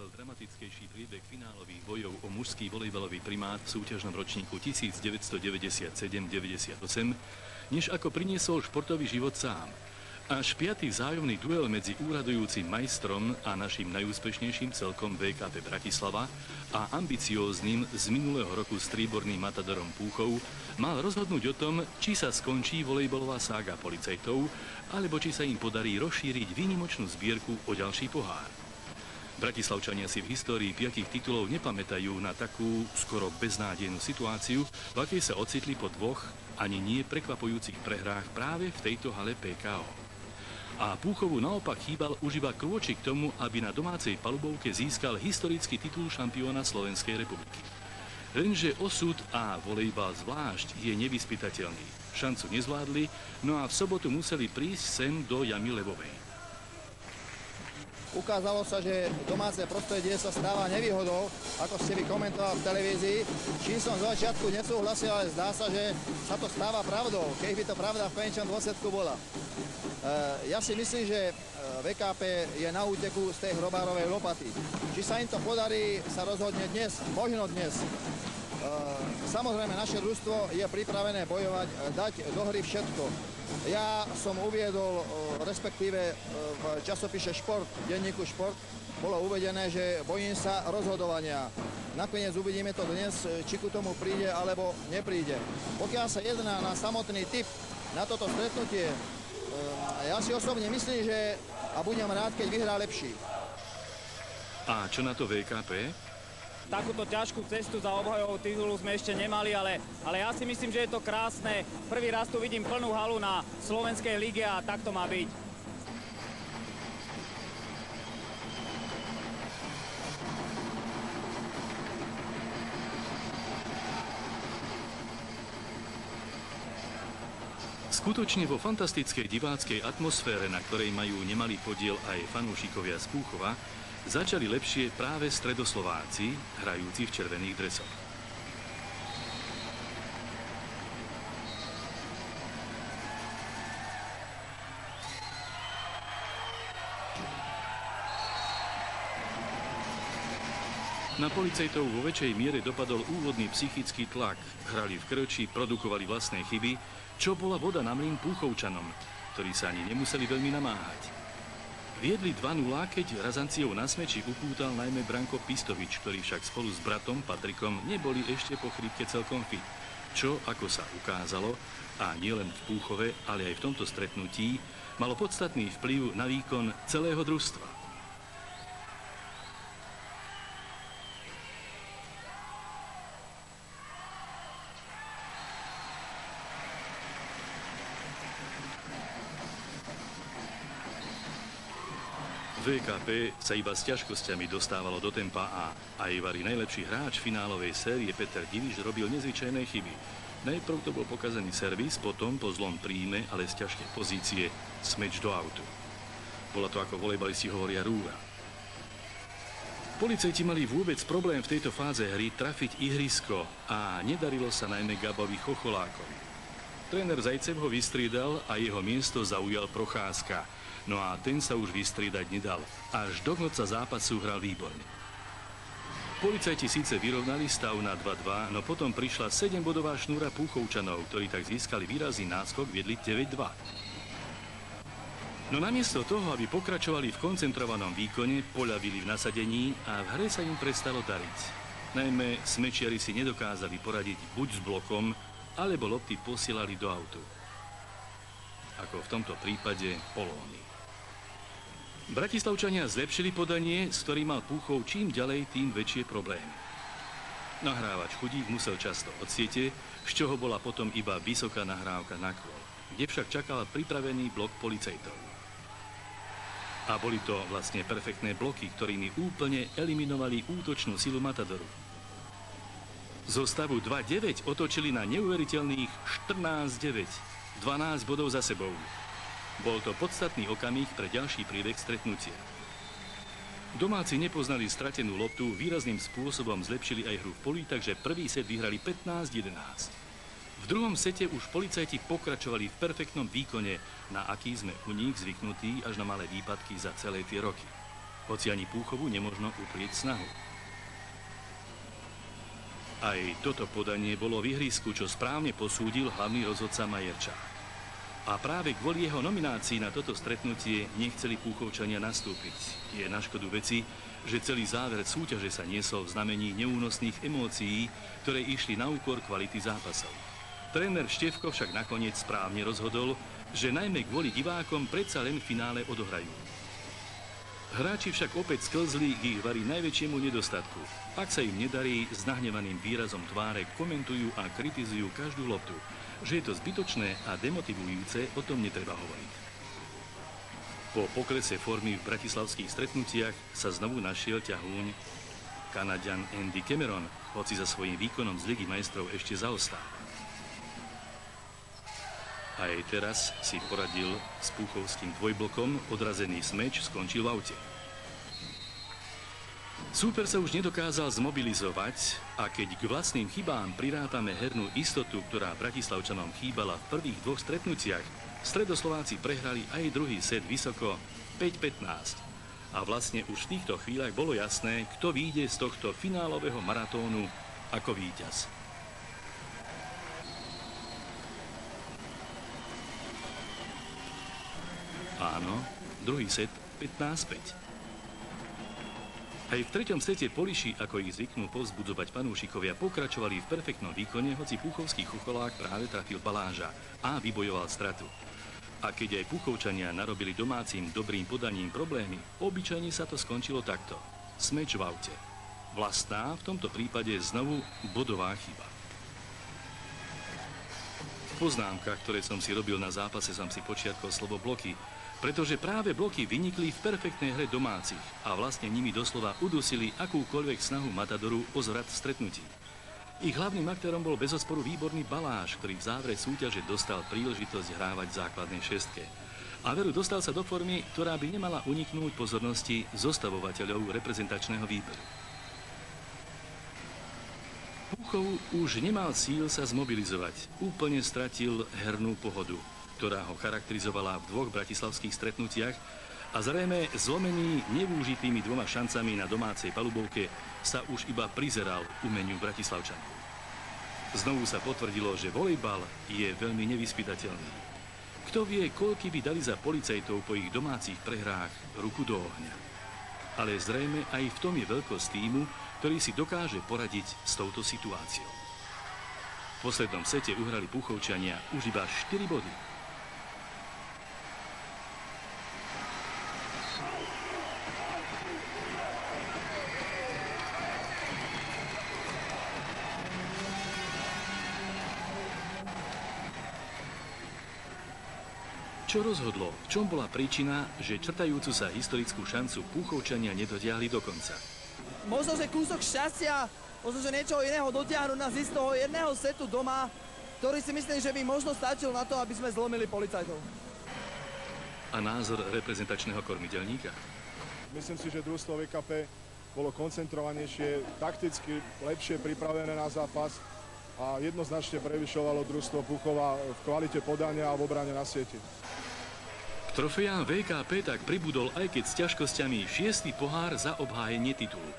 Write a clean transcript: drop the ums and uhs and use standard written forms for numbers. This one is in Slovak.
prebiehal dramatickejší priebeh finálových bojov o mužský volejbalový primát v súťažnom ročníku 1997-98, než ako priniesol športový život sám. Až 5. vzájomný duel medzi úradujúcim majstrom a našim najúspešnejším celkom VKP Bratislava a ambicióznym z minulého roku strieborným matadorom Púchov mal rozhodnúť o tom, či sa skončí volejbalová sága policajtov, alebo či sa im podarí rozšíriť výnimočnú zbierku o ďalší pohár. Bratislavčania si v histórii 5 titulov nepamätajú na takú skoro beznádejnú situáciu, v akej sa ocitli po dvoch ani nie prekvapujúcich prehrách práve v tejto hale PKO. A Púchovu naopak chýbal už iba krôčik k tomu, aby na domácej palubovke získal historický titul šampióna Slovenskej republiky. Lenže osud a volejbal zvlášť je nevyspytateľný. Šancu nezvládli, no a v sobotu museli prísť sem do Jamy Levovej. Ukázalo sa, že domáce prostredie sa stáva nevýhodou, ako ste vy komentovali v televízii. Čím som z začiatku nesúhlasil, ale zdá sa, že sa to stáva pravdou, keď by to pravda v konečnom dôsledku bola. Ja si myslím, že VKP je na úteku z tej hrobárovej lopaty. Či sa im to podarí, sa rozhodne dnes, možno dnes. Samozrejme, naše družstvo je pripravené bojovať, dať do hry všetko. Ja som uviedol, respektíve v časopise Šport, v denníku Šport, bolo uvedené, že bojím sa rozhodovania. Nakoniec uvidíme to dnes, či ku tomu príde alebo nepríde. Pokiaľ sa jedná na samotný tip na toto stretnutie, ja si osobne myslím, že a budem rád, keď vyhrá lepší. A čo na to VKP? Takúto ťažkú cestu za obhajovou titulu sme ešte nemali, ale ja si myslím, že je to krásne. Prvý raz tu vidím plnú halu na Slovenskej lige a tak to má byť. Skutočne vo fantastickej diváckej atmosfére, na ktorej majú nemalý podiel aj fanúšikovia z Púchova, začali lepšie práve stredoslováci, hrajúci v červených dresoch. Na policajtov vo väčšej miere dopadol úvodný psychický tlak. Hrali v krči, produkovali vlastné chyby, čo bola voda na mlyn Púchovčanom, ktorí sa ani nemuseli veľmi namáhať. Viedli 2-0, keď razanciou na smeči upútal najmä Branko Pistovič, ktorý však spolu s bratom Patrikom neboli ešte po chrípke celkom fit. Čo, ako sa ukázalo, a nielen v Púchove, ale aj v tomto stretnutí, malo podstatný vplyv na výkon celého družstva. VKP sa iba s ťažkosťami dostávalo do tempa a Ajvari, najlepší hráč finálovej série Peter Diviš, robil nezvyčajné chyby. Najprv to bol pokazený servis, potom po zlom príjme, ale z ťažkej pozície, smeč do autu. Bola to, ako volejbalisti hovoria, rúra. Policajti mali vôbec problém v tejto fáze hry trafiť ihrisko a nedarilo sa najmä Gabovi Chocholákovi. Tréner Zajcev ho vystriedal a jeho miesto zaujal Procházka. No a ten sa už vystriedať nedal. Až do konca zápasu hral výborne. Policajti síce vyrovnali stav na 2-2, no potom prišla 7-bodová šnúra Púchovčanov, ktorí tak získali výrazný náskok, viedli 9-2. No namiesto toho, aby pokračovali v koncentrovanom výkone, poľavili v nasadení a v hre sa im prestalo dariť. Najmä smečiari si nedokázali poradiť buď s blokom, alebo lopty posielali do autu. Ako v tomto prípade Polóny. Bratislavčania zlepšili podanie, s ktorým mal Púchov čím ďalej, tým väčšie problémy. Nahrávač Chudík musel často od siete, z čoho bola potom iba vysoká nahrávka na kôl, kde však čakal pripravený blok policajtov. A boli to vlastne perfektné bloky, ktorými úplne eliminovali útočnú silu Matadoru. Zo stavu 2-9 otočili na neuveriteľných 14-9, 12 bodov za sebou. Bol to podstatný okamih pre ďalší priebeh stretnutia. Domáci nepoznali stratenú loptu, výrazným spôsobom zlepšili aj hru v poli, takže prvý set vyhrali 15-11. V druhom sete už policajti pokračovali v perfektnom výkone, na aký sme u nich zvyknutí až na malé výpadky za celé tie roky. hoci ani Púchovu nemožno uprieť snahu. Aj toto podanie bolo v ihrisku, čo správne posúdil hlavný rozhodca Majerčák. A práve kvôli jeho nominácii na toto stretnutie nechceli Púchovčania nastúpiť. Je na škodu veci, že celý záver súťaže sa niesol v znamení neúnosných emócií, ktoré išli na úkor kvality zápasov. Tréner Števko však nakoniec správne rozhodol, že najmä kvôli divákom predsa len v finále odohrajú. Hráči však opäť sklzli k ich vari najväčšiemu nedostatku. Ak sa im nedarí, s nahnevaným výrazom tváre komentujú a kritizujú každú loptu. Že je to zbytočné a demotivujúce, o tom netreba hovoriť. Po poklese formy v bratislavských stretnutiach sa znovu našiel ťahúň Kanaďan Andy Cameron, hoci za svojím výkonom z Ligy majstrov ešte zaostal. Aj teraz si poradil s púchovským dvojblokom, odrazený smeč skončil v aute. Súper sa už nedokázal zmobilizovať a keď k vlastným chybám prirátame hernú istotu, ktorá Bratislavčanom chýbala v prvých dvoch stretnutiach, Stredoslováci prehrali aj druhý set vysoko 5-15. A vlastne už v týchto chvíľach bolo jasné, kto vyjde z tohto finálového maratónu ako víťaz. Áno, druhý set 15-5. Aj v treťom sete Poliši, ako ich zvyknú povzbudzovať fanúšikovia, pokračovali v perfektnom výkone, hoci púchovský chucholák práve trafil baláža a vybojoval stratu. A keď aj Púchovčania narobili domácim dobrým podaním problémy, obyčajne sa to skončilo takto. Smeč v aute. Vlastná, v tomto prípade znovu bodová chyba. V poznámkach, ktoré som si robil na zápase, som si počiatkol slovo bloky, pretože práve bloky vynikli v perfektnej hre domácich a vlastne nimi doslova udusili akúkoľvek snahu Matadoru o zvrat v stretnutí. Ich hlavným aktérom bol bezosporu výborný Baláš, ktorý v závere súťaže dostal príležitosť hrávať v základnej šestke. A veru dostal sa do formy, ktorá by nemala uniknúť pozornosti zostavovateľov reprezentačného výberu. Púchov už nemal síl sa zmobilizovať, úplne stratil hernú pohodu, ktorá ho charakterizovala v dvoch bratislavských stretnutiach a zrejme zlomený nevyužitými dvoma šancami na domácej palubovke sa už iba prizeral umeniu Bratislavčanov. Znovu sa potvrdilo, že volejbal je veľmi nevyspytateľný. Kto vie, koľky by dali za policajtov po ich domácich prehrách ruku do ohňa. Ale zrejme aj v tom je veľkosť tímu, ktorý si dokáže poradiť s touto situáciou. V poslednom sete uhrali Púchovčania už iba 4 body. Čo rozhodlo? V čom bola príčina, že črtajúcu sa historickú šancu Púchovčania nedotiahli do konca? Možno, že kúsok šťastia, možno, že niečo iného dotiahnuť nás z toho jedného setu doma, ktorý si myslím, že by možno stačil na to, aby sme zlomili policajtov. A názor reprezentačného kormidelníka? Myslím si, že družstvo VKP bolo koncentrovanejšie, takticky lepšie pripravené na zápas a jednoznačne prevyšovalo družstvo Púchova v kvalite podania a v obrane na sieti. K trofejám VKP tak pribudol aj keď s ťažkosťami 6. pohár za obhájenie titulu.